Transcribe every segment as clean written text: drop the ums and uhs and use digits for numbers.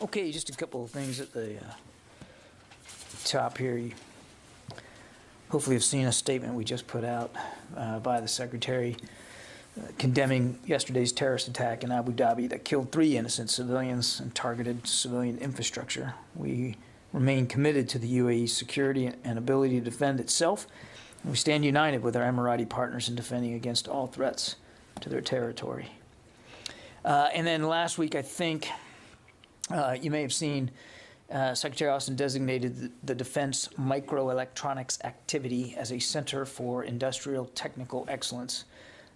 Okay, just a couple of things at the top here. You hopefully have seen a statement we just put out by the Secretary condemning yesterday's terrorist attack in Abu Dhabi that killed 3 innocent civilians and targeted civilian infrastructure. We remain committed to the UAE's security and ability to defend itself. And we stand united with our Emirati partners in defending against all threats to their territory. And then last week, I think you may have seen Secretary Austin designated the Defense Microelectronics Activity as a Center for Industrial Technical Excellence.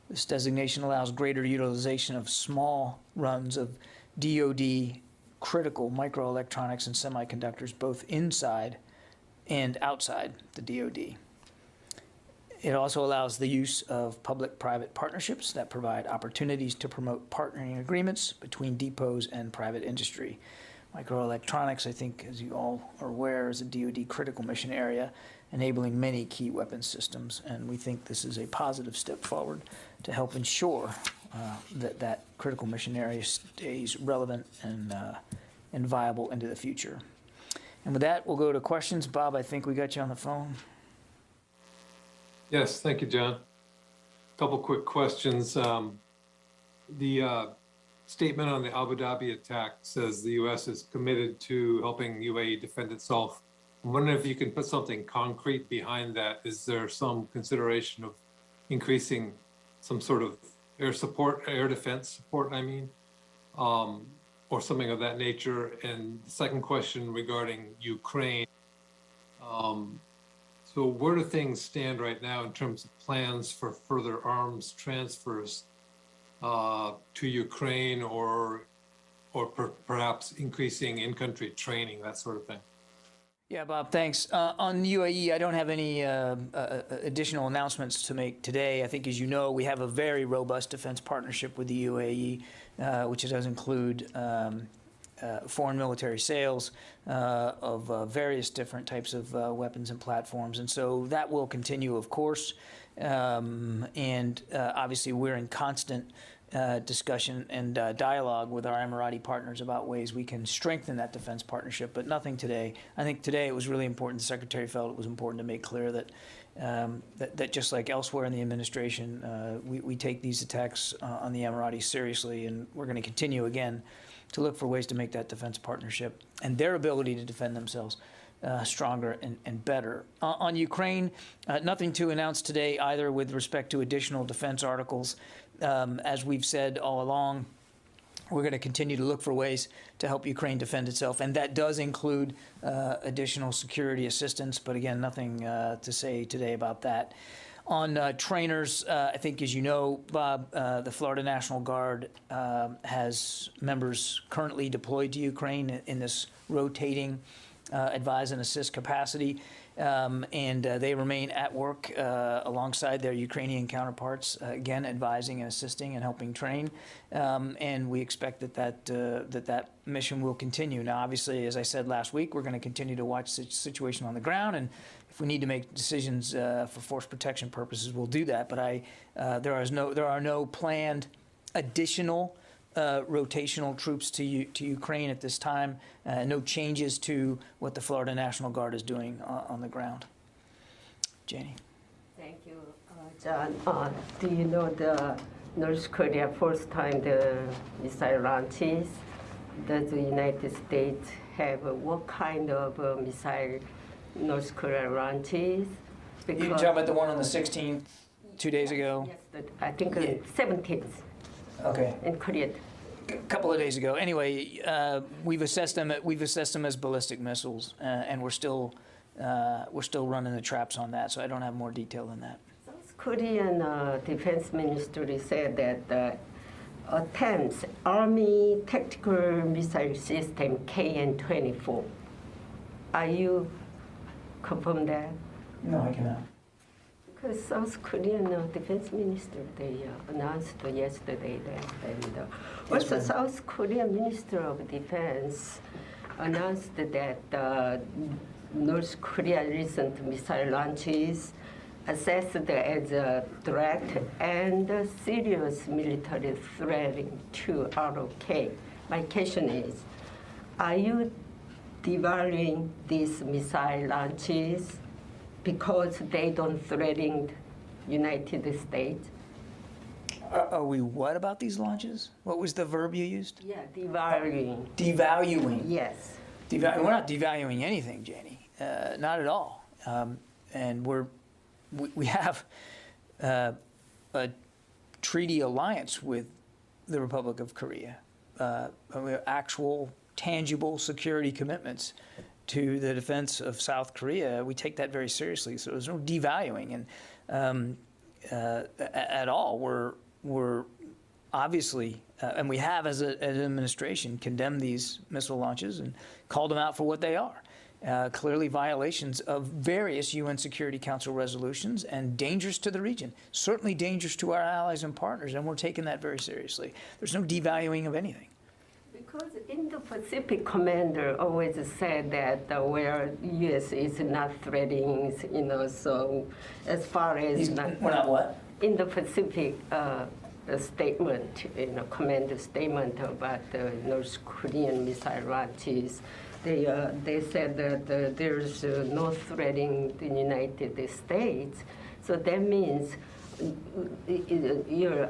This designation allows greater utilization of small runs of DoD critical microelectronics and semiconductors both inside and outside the DoD. It also allows the use of public-private partnerships that provide opportunities to promote partnering agreements between depots and private industry. Microelectronics, I think, as you all are aware, is a DoD critical mission area, enabling many key weapons systems, and we think this is a positive step forward to help ensure that critical mission area stays relevant and viable into the future. And with that, we'll go to questions. Bob, I think we got you on the phone. Yes, thank you, John. A couple quick questions. The statement on the Abu Dhabi attack says the U.S. is committed to helping UAE defend itself. I'm wondering if you can put something concrete behind that. Is there some consideration of increasing some sort of air support, air defense support, I mean, or something of that nature? And the second question regarding Ukraine. So where do things stand right now in terms of plans for further arms transfers to Ukraine or perhaps increasing in-country training, that sort of thing? Yeah, Bob, thanks. On UAE, I don't have any additional announcements to make today. I think, as you know, we have a very robust defense partnership with the UAE, which does include foreign military sales of various different types of weapons and platforms. And so that will continue, of course. And obviously, we're in constant discussion and dialogue with our Emirati partners about ways we can strengthen that defense partnership, but nothing today. I think today it was really important. The Secretary felt it was important to make clear that that just like elsewhere in the administration, we take these attacks on the Emiratis seriously, and we're going to continue again to look for ways to make that defense partnership and their ability to defend themselves stronger and better. On Ukraine, nothing to announce today either with respect to additional defense articles. As we've said all along, we're going to continue to look for ways to help Ukraine defend itself, and that does include additional security assistance. But again, nothing to say today about that. On trainers, I think, as you know, Bob, the Florida National Guard has members currently deployed to Ukraine in this rotating advise and assist capacity, and they remain at work alongside their Ukrainian counterparts, again, advising and assisting and helping train. And we expect that mission will continue. Now, obviously, as I said last week, we're going to continue to watch the situation on the ground, and if we need to make decisions for force protection purposes, we'll do that. But there are no planned additional rotational troops to Ukraine at this time. No changes to what the Florida National Guard is doing on the ground. Janie. Thank you, John. Do you know the North Korea first time the missile launches? Does the United States have what kind of missile North Korea launches? Because you talking about the one on the 16th, 2 days ago? Yes, I think 17th. Okay. In Korea. A couple of days ago. Anyway, we've assessed them as ballistic missiles, and we're still running the traps on that. So I don't have more detail than that. South Korean defense ministry said that attempts Army tactical missile system KN-24. Are you confirm that? No, I cannot. Because South Korean defense minister, they announced yesterday that, and also South Korean Minister of Defense announced that North Korea's recent missile launches assessed as a threat and a serious military threat to ROK. My question is, are you devaluing these missile launches because they don't threaten United States? Are we what about these launches? What was the verb you used? Yeah, devaluing. Devaluing. Yes. We're not devaluing anything, Janie. Not at all. And we have a treaty alliance with the Republic of Korea. We have actual, tangible security commitments to the defense of South Korea. We take that very seriously. So there's no devaluing and at all. We're obviously, and we have as an administration, condemned these missile launches and called them out for what they are. Clearly violations of various UN Security Council resolutions and dangerous to the region, certainly dangerous to our allies and partners, and we're taking that very seriously. There's no devaluing of anything. Because Indo-Pacific commander always said that where U.S. is not threatening, so as far as We're not what? Indo-Pacific statement, commander statement about the North Korean missile launches, they said that there's no threatening the United States. So that means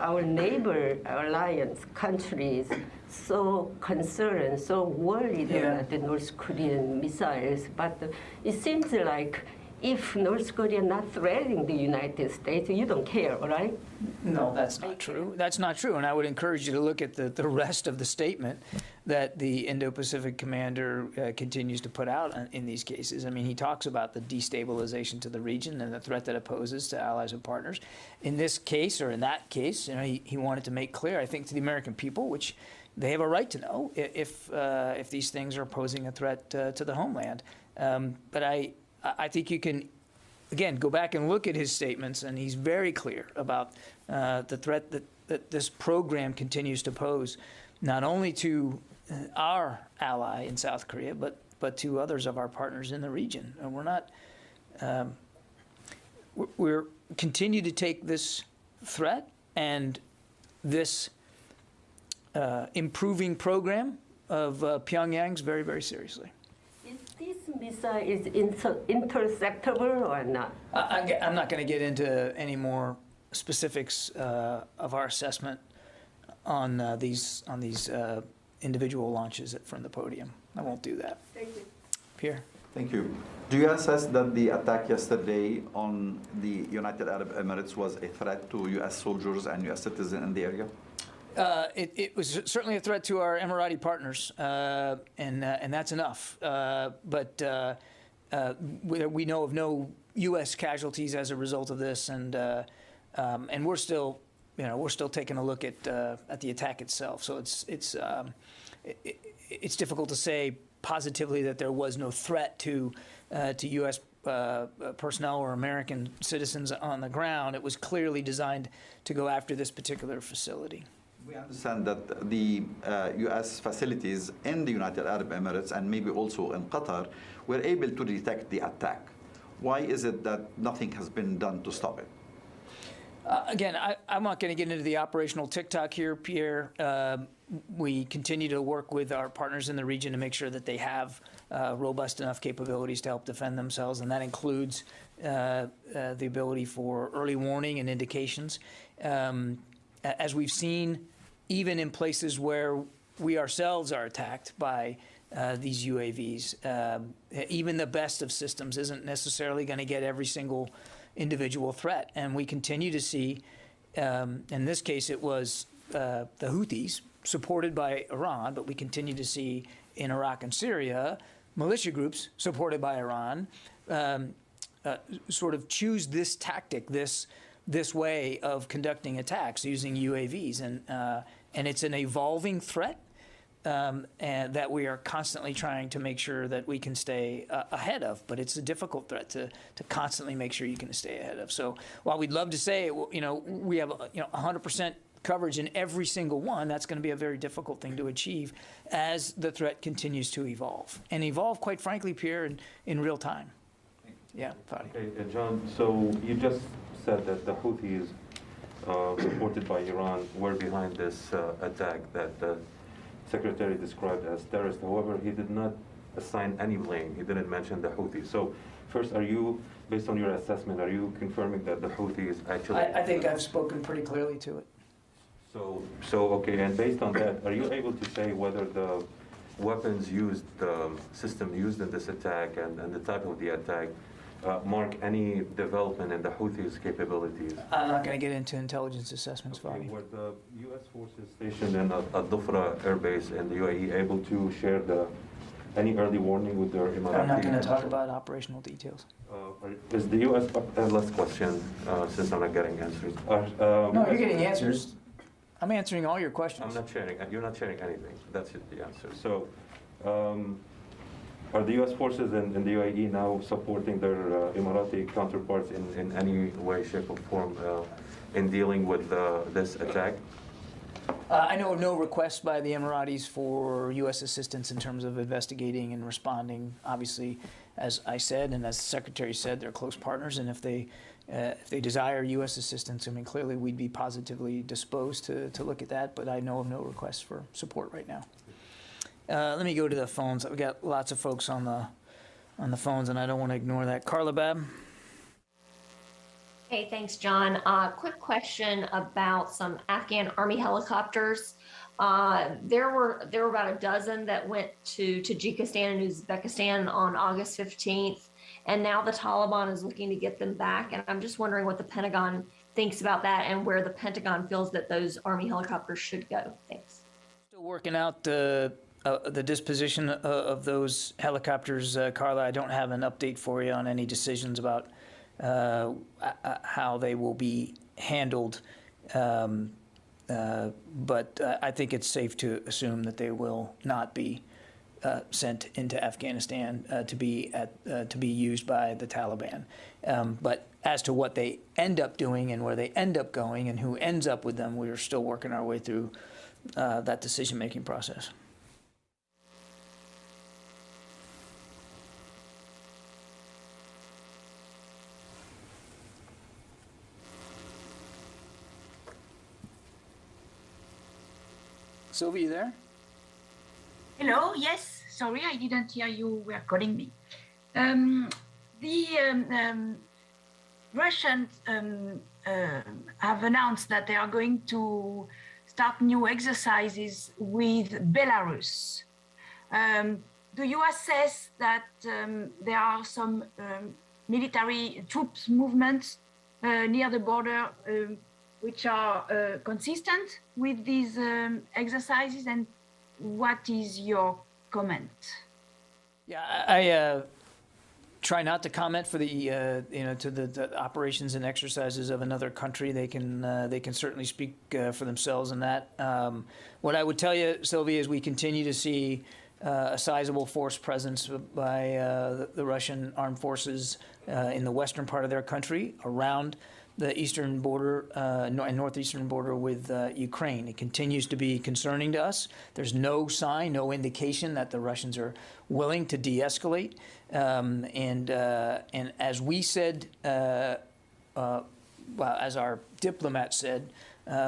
our neighbor alliance countries so concerned, so worried about the North Korean missiles. But it seems like if North Korea not threatening the United States, you don't care, right? No, that's not true. That's not true. And I would encourage you to look at the rest of the statement that the Indo-Pacific commander continues to put out in these cases. I mean, he talks about the destabilization to the region and the threat that it poses to allies and partners. In this case, or in that case, he wanted to make clear, I think, to the American people, which they have a right to know if these things are posing a threat to the homeland. But I think you can, again, go back and look at his statements, and he's very clear about the threat that this program continues to pose, not only to our ally in South Korea, but to others of our partners in the region. And we're not, we're continue to take this threat and this improving program of Pyongyang's very, very seriously. Is this missile is interceptable or not? I'm not going to get into any more specifics of our assessment on these individual launches from the podium. I won't do that. Thank you. Pierre? Thank you. Do you assess that the attack yesterday on the United Arab Emirates was a threat to U.S. soldiers and U.S. citizens in the area? It was certainly a threat to our Emirati partners, and that's enough. But we know of no U.S. casualties as a result of this, and we're still, taking a look at the attack itself. So it's difficult to say positively that there was no threat to U.S. Personnel or American citizens on the ground. It was clearly designed to go after this particular facility. We understand that the U.S. facilities in the United Arab Emirates and maybe also in Qatar were able to detect the attack. Why is it that nothing has been done to stop it? Again, I'm not going to get into the operational tick-tock here, Pierre. We continue to work with our partners in the region to make sure that they have robust enough capabilities to help defend themselves, and that includes the ability for early warning and indications. As we've seen, even in places where we ourselves are attacked by these UAVs, even the best of systems isn't necessarily going to get every single individual threat. And we continue to see, in this case it was the Houthis, supported by Iran, but we continue to see in Iraq and Syria, militia groups supported by Iran sort of choose this tactic, this way of conducting attacks using UAVs. And it's an evolving threat and that we are constantly trying to make sure that we can stay ahead of. But it's a difficult threat to constantly make sure you can stay ahead of. So while we'd love to say, we have 100% coverage in every single one, that's going to be a very difficult thing to achieve as the threat continues to evolve. And evolve, quite frankly, Pierre, in real time. Yeah, Fadi. Okay, John, so you just said that the Houthis, supported by Iran, were behind this attack that Secretary described as terrorist. However, he did not assign any blame. He didn't mention the Houthis. So first, are you, based on your assessment, are you confirming that the Houthis actually... I think I've spoken pretty clearly to it. So okay, and based on that, are you able to say whether the weapons used, the system used in this attack and the type of the attack mark any development in the Houthis' capabilities? I'm not going to get into intelligence assessments, Okay, Fadi. were the U.S. forces stationed in Al-Dhufra Air Base in the UAE able to share any early warning with their Emirati? I'm not going to talk about operational details. Is the U.S. Last question, since I'm not getting answers. No, you're getting answers. I'm answering all your questions. I'm not sharing. You're not sharing anything. That's the answer. So, are the U.S. forces in the UAE now supporting their Emirati counterparts in any way, shape, or form in dealing with this attack? I know of no requests by the Emiratis for U.S. assistance in terms of investigating and responding. Obviously, as I said, and as the Secretary said, they're close partners, and if they desire U.S. assistance, I mean, clearly we'd be positively disposed to look at that, but I know of no requests for support right now. Let me go to the phones. We've got lots of folks on the phones, and I don't want to ignore that. Carla Babb. Hey, thanks, John. Quick question about some Afghan Army helicopters. There were about a dozen that went to Tajikistan and Uzbekistan on August 15th, and now the Taliban is looking to get them back. And I'm just wondering what the Pentagon thinks about that and where the Pentagon feels that those Army helicopters should go. Thanks. Still working out the disposition of those helicopters, Carla. I don't have an update for you on any decisions about how they will be handled, but I think it's safe to assume that they will not be sent into Afghanistan to be used by the Taliban. But as to what they end up doing and where they end up going and who ends up with them, we're still working our way through that decision-making process. Sylvie, you there? Hello, yes, sorry, I didn't hear you were calling me. Russians have announced that they are going to start new exercises with Belarus. Do you assess that there are some military troops movements near the border which are consistent with these exercises, and what is your comment? Yeah, I try not to comment for the to the operations and exercises of another country. They can certainly speak for themselves in that. What I would tell you, Sylvia, is we continue to see a sizable force presence by the Russian armed forces in the western part of their country, around the eastern border and northeastern border with Ukraine. It continues to be concerning to us. There's no sign, no indication that the Russians are willing to de-escalate. And as we said, well, as our diplomat said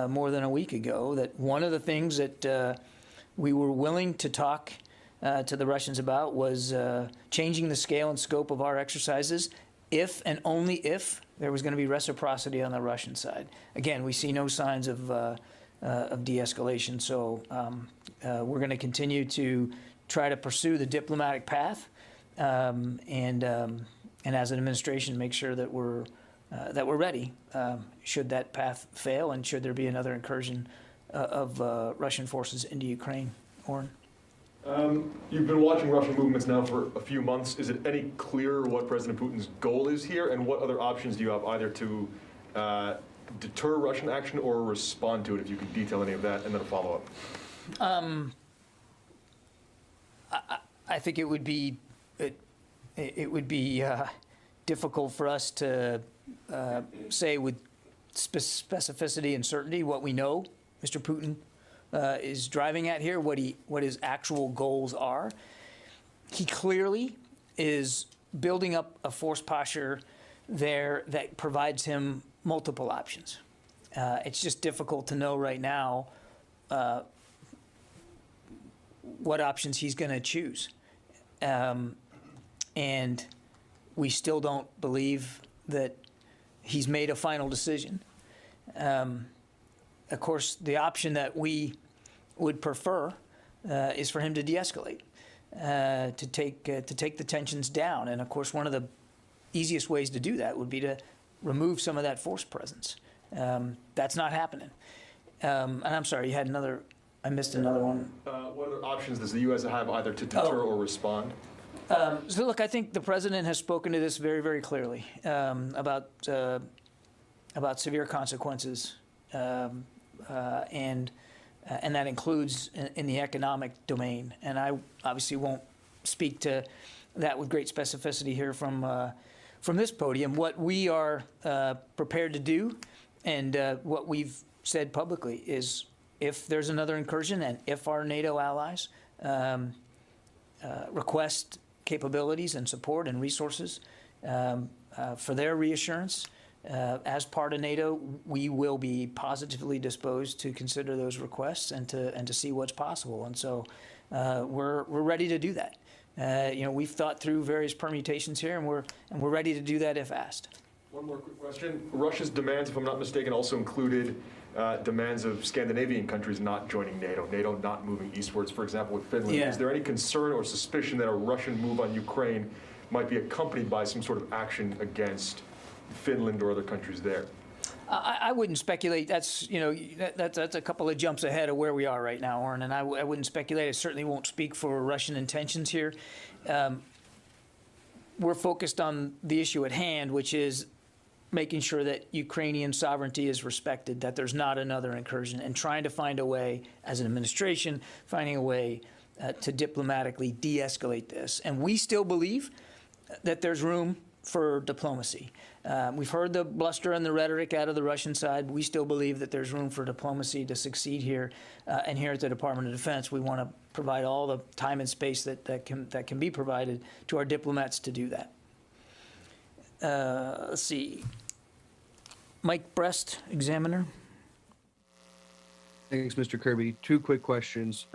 more than a week ago, that one of the things that we were willing to talk to the Russians about was changing the scale and scope of our exercises if and only if there was going to be reciprocity on the Russian side. Again, we see no signs of de-escalation, so we're going to continue to try to pursue the diplomatic path, and as an administration, make sure that we're ready should that path fail and should there be another incursion of Russian forces into Ukraine. Oren? You've been watching Russian movements now for a few months. Is it any clearer what President Putin's goal is here, and what other options do you have either to deter Russian action or respond to it, if you could detail any of that, and then a follow-up? I think it would be difficult for us to say with specificity and certainty what we know Mr. Putin is driving at here, what his actual goals are. He clearly is building up a force posture there that provides him multiple options. It's just difficult to know right now what options he's going to choose. And we still don't believe that he's made a final decision. Of course, the option that we would prefer is for him to de-escalate, to take the tensions down. And of course, one of the easiest ways to do that would be to remove some of that force presence. That's not happening. And I'm sorry, you had another. I missed another one. What other options does the U.S. have either to deter or respond? So look, I think the president has spoken to this very, very clearly about severe consequences, and that includes in the economic domain. And I obviously won't speak to that with great specificity here from this podium. What we are prepared to do, and what we've said publicly, is if there's another incursion and if our NATO allies request capabilities and support and resources for their reassurance as part of NATO, we will be positively disposed to consider those requests and to see what's possible. And so we're ready to do that. We've thought through various permutations here, and we're ready to do that if asked. One more quick question. Russia's demands, if I'm not mistaken, also included demands of Scandinavian countries not joining NATO not moving eastwards, for example, with Finland. Yeah. Is there any concern or suspicion that a Russian move on Ukraine might be accompanied by some sort of action against Finland or other countries there? I wouldn't speculate. That's that's a couple of jumps ahead of where we are right now, Oren, and I wouldn't speculate. I certainly won't speak for Russian intentions here. We're focused on the issue at hand, which is making sure that Ukrainian sovereignty is respected, that there's not another incursion, and trying to find a way, as an administration, finding a way to diplomatically de-escalate this. And we still believe that there's room for diplomacy. We've heard the bluster and the rhetoric out of the Russian side. We still believe that there's room for diplomacy to succeed here. And here at the Department of Defense, we want to provide all the time and space that can be provided to our diplomats to do that. Let's see. Mike Brest, Examiner. Thanks, Mr. Kirby. Two quick questions.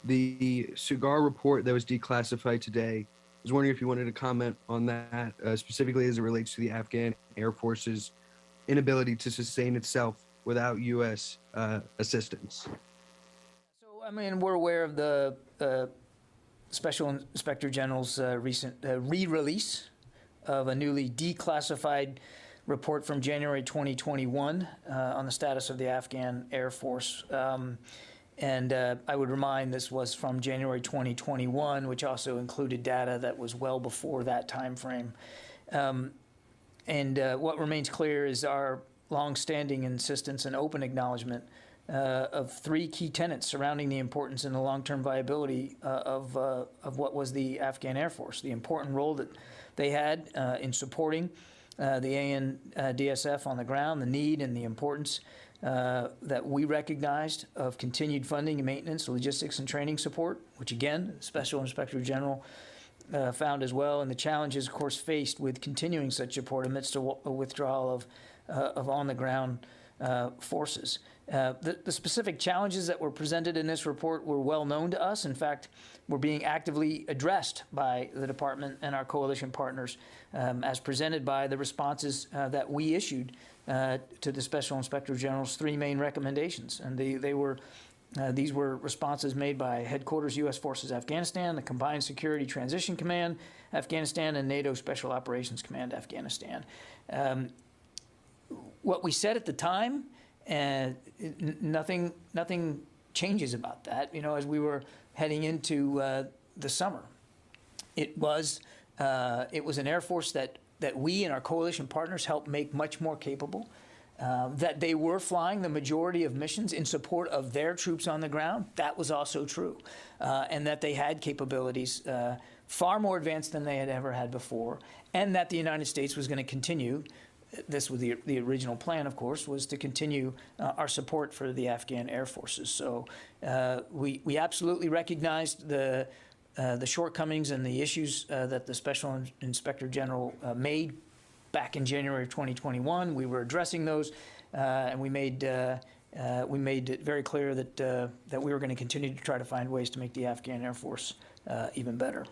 The cigar report that was declassified today, I was wondering if you wanted to comment on that, specifically as it relates to the Afghan Air Force's inability to sustain itself without U.S. assistance. So, I mean, we're aware of the Special Inspector General's recent re-release of a newly declassified report from January 2021 on the status of the Afghan Air Force. And I would remind this was from January 2021, which also included data that was well before that time frame. And what remains clear is our longstanding insistence and open acknowledgement of three key tenets surrounding the importance and the long-term viability of what was the Afghan Air Force, the important role that they had in supporting the ANDSF on the ground, the need and the importance that we recognized of continued funding and maintenance, logistics and training support, which again, Special Inspector General found as well, and the challenges, of course, faced with continuing such support amidst a withdrawal of on-the-ground forces. The specific challenges that were presented in this report were well known to us. In fact, were being actively addressed by the department and our coalition partners as presented by the responses that we issued to the Special Inspector General's three main recommendations. And these were responses made by Headquarters U.S. Forces Afghanistan, the Combined Security Transition Command Afghanistan, and NATO Special Operations Command Afghanistan. What we said at the time, nothing changes about that. As we were heading into the summer, it was an Air Force that we and our coalition partners helped make much more capable. That they were flying the majority of missions in support of their troops on the ground, that was also true. And that they had capabilities far more advanced than they had ever had before, and that the United States was going to continue. This was the original plan, of course, was to continue our support for the Afghan Air Forces. So we absolutely recognized the shortcomings and the issues that the Special Inspector General made back in January of 2021. We were addressing those, and we made we made it very clear that we were going to continue to try to find ways to make the Afghan Air Force even better.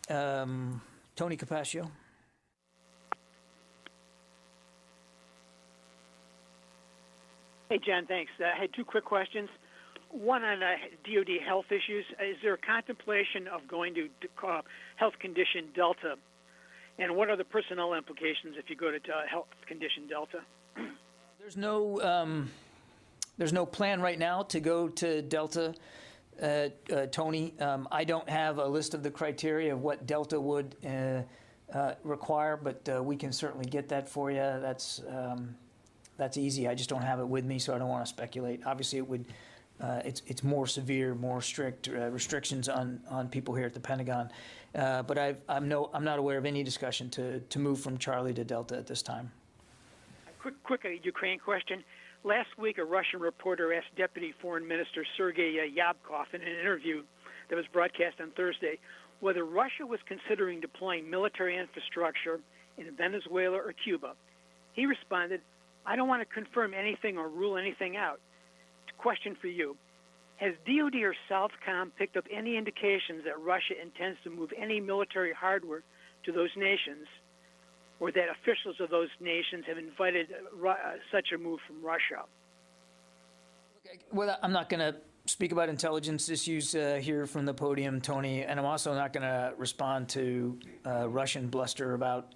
Tony Capaccio. Hey, John, thanks. I had two quick questions. One on DoD health issues. Is there a contemplation of going to health condition Delta? And what are the personnel implications if you go to health condition Delta? There's no plan right now to go to Delta, Tony. I don't have a list of the criteria of what Delta would require, but we can certainly get that for you. That's easy. I just don't have it with me, so I don't want to speculate. Obviously, it would. It's more severe, more strict restrictions on people here at the Pentagon. But I'm not aware of any discussion to move from Charlie to Delta at this time. Quick Ukraine question. Last week, a Russian reporter asked Deputy Foreign Minister Sergei Yabkov in an interview that was broadcast on Thursday whether Russia was considering deploying military infrastructure in Venezuela or Cuba. He responded, "I don't want to confirm anything or rule anything out." Question for you. Has DoD or Southcom picked up any indications that Russia intends to move any military hardware to those nations, or that officials of those nations have invited such a move from Russia? Well, I'm not going to speak about intelligence issues here from the podium, Tony, and I'm also not going to respond to Russian bluster about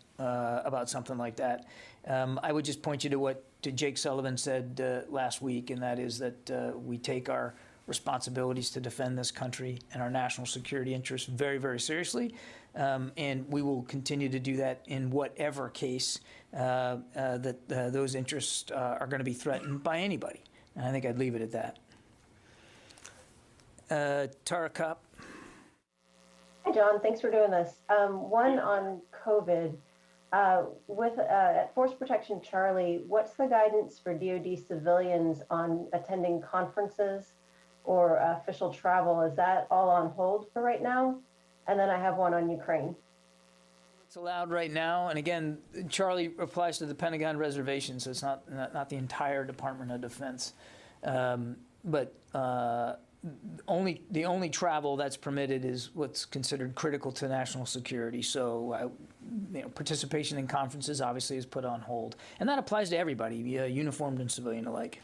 something like that. I would just point you to what Jake Sullivan said last week, and that is that we take our responsibilities to defend this country and our national security interests very, very seriously, and we will continue to do that in whatever case that those interests are going to be threatened by anybody. And I think I'd leave it at that. Tara Kopp. Hi, John. Thanks for doing this. One on COVID. At Force Protection Charlie, what's the guidance for DoD civilians on attending conferences or official travel? Is that all on hold for right now? And then I have one on Ukraine. It's allowed right now, and again, Charlie applies to the Pentagon reservations. So it's not the entire Department of Defense, but the only travel that's permitted is what's considered critical to national security. So, participation in conferences obviously is put on hold, and that applies to everybody, uniformed and civilian alike.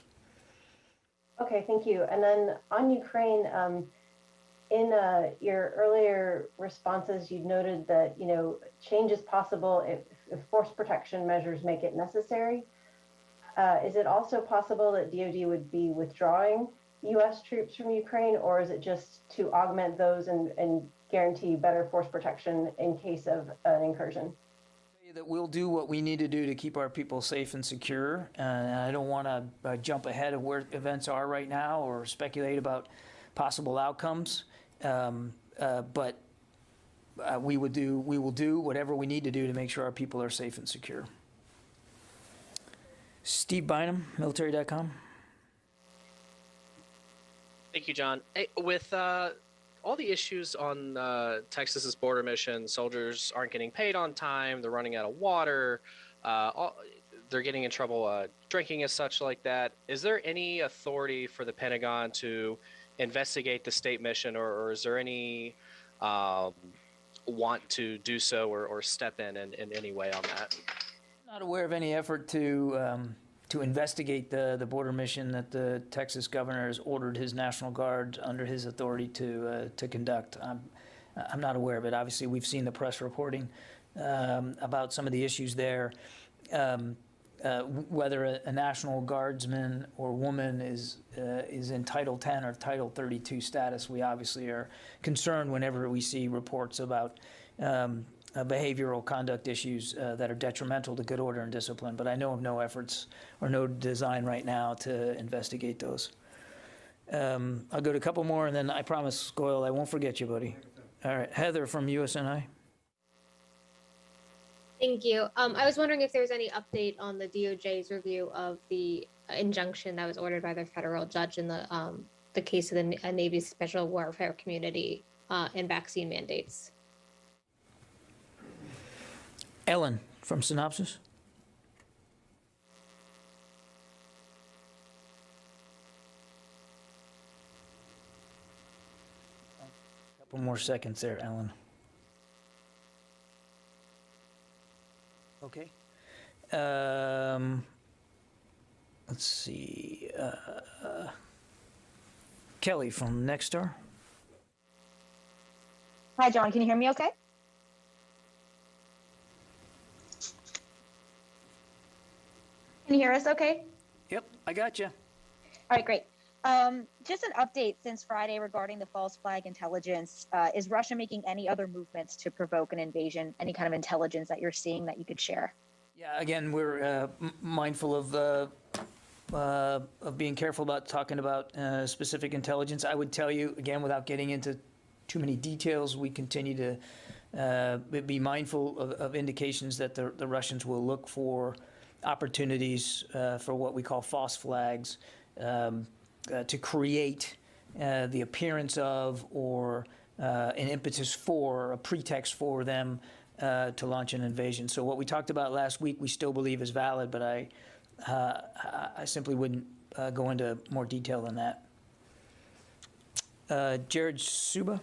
Okay, thank you. And then on Ukraine, in your earlier responses, you noted that change is possible if force protection measures make it necessary. Is it also possible that DoD would be withdrawing U.S. troops from Ukraine, or is it just to augment those and guarantee better force protection in case of an incursion? That we'll do what we need to do to keep our people safe and secure. And I don't want to jump ahead of where events are right now or speculate about possible outcomes. But we will do whatever we need to do to make sure our people are safe and secure. Steve Bynum, military.com. Thank you, John. Hey, with all the issues on Texas's border mission, soldiers aren't getting paid on time, they're running out of water, they're getting in trouble drinking as such like that. Is there any authority for the Pentagon to investigate the state mission, or is there any want to do so or step in any way on that? Not aware of any effort to investigate the border mission that the Texas governor has ordered his National Guard under his authority to conduct. I'm not aware of it. Obviously, we've seen the press reporting about some of the issues there. Whether a National Guardsman or woman is in Title 10 or Title 32 status, we obviously are concerned whenever we see reports about behavioral conduct issues that are detrimental to good order and discipline, but I know of no efforts or no design right now to investigate those. I'll go to a couple more, and then I promise, Goyle, I won't forget you, buddy. All right, Heather from USNI. Thank you. I was wondering if there's any update on the DOJ's review of the injunction that was ordered by the federal judge in the case of the Navy's Special Warfare Community and vaccine mandates. Ellen from Synopsys. Couple more seconds there, Ellen. Okay. Let's see. Kelly from Nexstar. Hi, John. Can you hear me okay? Can you hear us okay? Yep, I got you. All right, great. Just an update since Friday regarding the false flag intelligence. Is Russia making any other movements to provoke an invasion? Any kind of intelligence that you're seeing that you could share? Yeah, again, we're mindful of being careful about talking about specific intelligence. I would tell you, again, without getting into too many details, we continue to be mindful of indications that the Russians will look for opportunities for what we call false flags to create the appearance of or an impetus for, a pretext for them to launch an invasion. So what we talked about last week, we still believe is valid, but I simply wouldn't go into more detail than that. Jared Suba.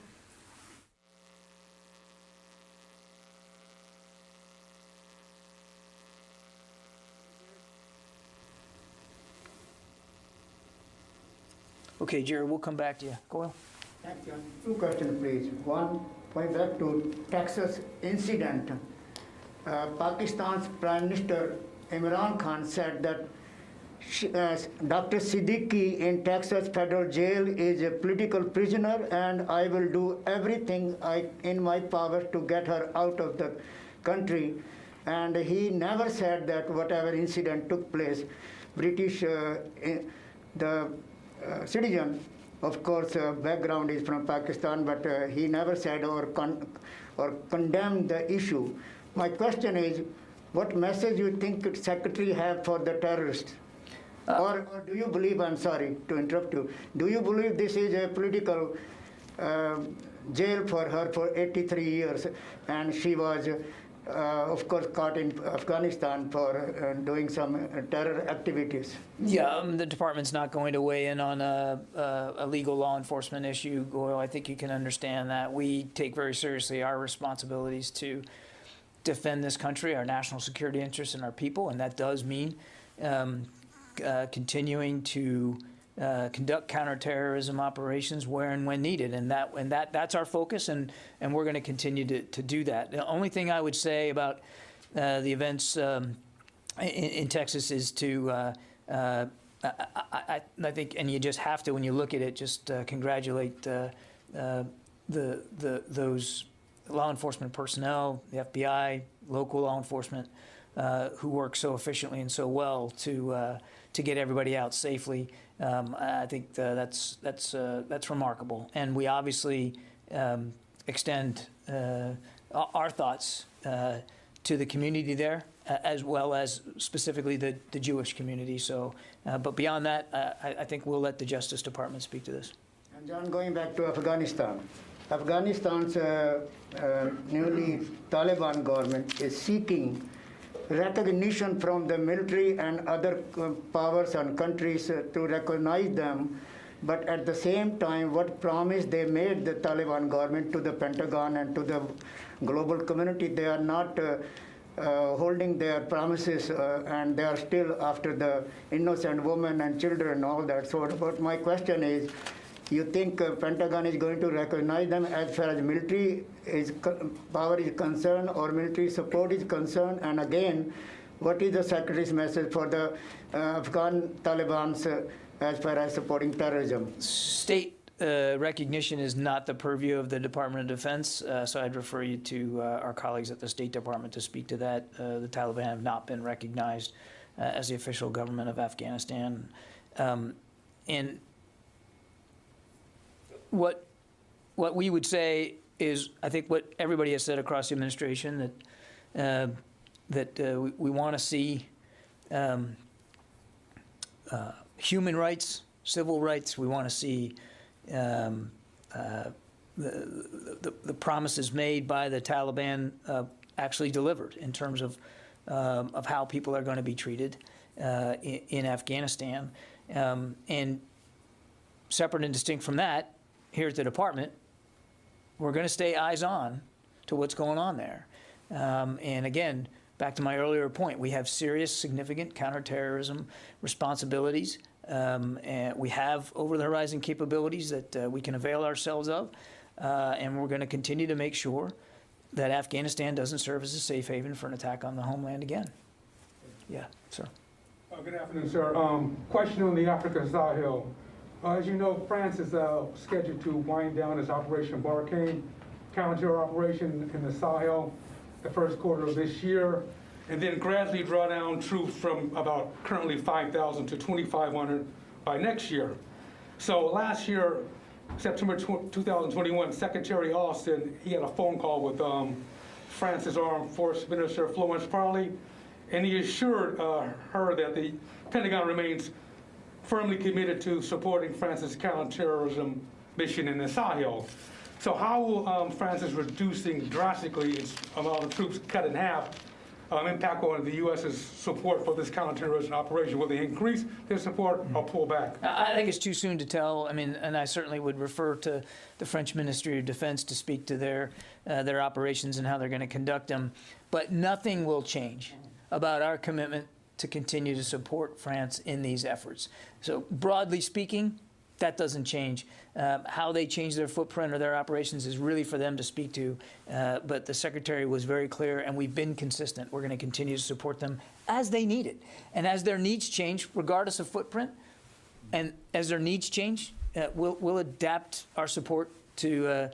Okay, Jared, we'll come back to you. Go on. Thank you. Two questions, please. One, going back to Texas incident. Pakistan's Prime Minister Imran Khan said that Dr. Siddiqui in Texas federal jail is a political prisoner, and I will do everything in my power to get her out of the country. And he never said that whatever incident took place, British, citizen, of course, background is from Pakistan, but he never said or condemned the issue. My question is, what message you think Secretary have for the terrorists? Or do you believe, I'm sorry to interrupt you, do you believe this is a political jail for her for 83 years, and she was, of course, caught in Afghanistan for doing some terror activities? Yeah, the department's not going to weigh in on a legal law enforcement issue, Goyle. I think you can understand that. We take very seriously our responsibilities to defend this country, our national security interests, and our people, and that does mean continuing to conduct counterterrorism operations where and when needed, and that's our focus, and we're going to continue to do that. The only thing I would say about the events in Texas is to I think, and you just have to, when you look at it, just congratulate those law enforcement personnel, the FBI, local law enforcement, who work so efficiently and so well to get everybody out safely. I think that's remarkable, and we obviously extend our thoughts to the community there, as well as specifically the Jewish community. So, but beyond that, I think we'll let the Justice Department speak to this. And John, going back to Afghanistan, Afghanistan's newly Taliban government is seeking recognition from the military and other powers and countries to recognize them. But at the same time, what promise they made, the Taliban government, to the Pentagon and to the global community, they are not holding their promises, and they are still after the innocent women and children and all that. So but my question is, you think Pentagon is going to recognize them as far as military power is concerned, or military support is concerned? And again, what is the Secretary's message for the Afghan Talibans as far as supporting terrorism? State recognition is not the purview of the Department of Defense, so I'd refer you to our colleagues at the State Department to speak to that. The Taliban have not been recognized as the official government of Afghanistan. And what we would say is, I think what everybody has said across the administration, that we want to see human rights, civil rights. We want to see the promises made by the Taliban actually delivered in terms of how people are going to be treated in Afghanistan. And separate and distinct from that, here at the department, we're going to stay eyes on to what's going on there. And again, back to my earlier point, we have serious, significant counterterrorism responsibilities. And we have over-the-horizon capabilities that we can avail ourselves of. And we're going to continue to make sure that Afghanistan doesn't serve as a safe haven for an attack on the homeland again. Yeah, sir. Good afternoon, sir. Question on the Africa Sahel. As you know, France is scheduled to wind down its Operation Barkhane counter operation in the Sahel the first quarter of this year, and then gradually draw down troops from about currently 5,000 to 2,500 by next year. So last year, September 2021, Secretary Austin, he had a phone call with France's Armed Forces Minister Florence Parly, and he assured her that the Pentagon remains firmly committed to supporting France's counterterrorism mission in the Sahel. So how will France's reducing drastically its amount of troops, cut in half, impact on the U.S.'s support for this counterterrorism operation? Will they increase their support or pull back? I think it's too soon to tell. I mean, and I certainly would refer to the French Ministry of Defense to speak to their operations and how they're going to conduct them. But nothing will change about our commitment to continue to support France in these efforts. So broadly speaking, that doesn't change. How they change their footprint or their operations is really for them to speak to. But the Secretary was very clear, and we've been consistent. We're going to continue to support them as they need it. And as their needs change, regardless of footprint, and as their needs change, we'll adapt our support to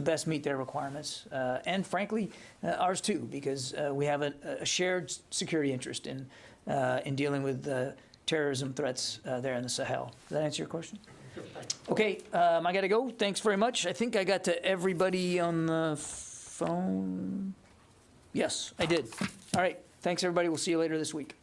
best meet their requirements. And frankly, ours too, because we have a shared security interest in dealing with terrorism threats there in the Sahel. Does that answer your question? Okay, I got to go. Thanks very much. I think I got to everybody on the phone. Yes, I did. All right. Thanks, everybody. We'll see you later this week.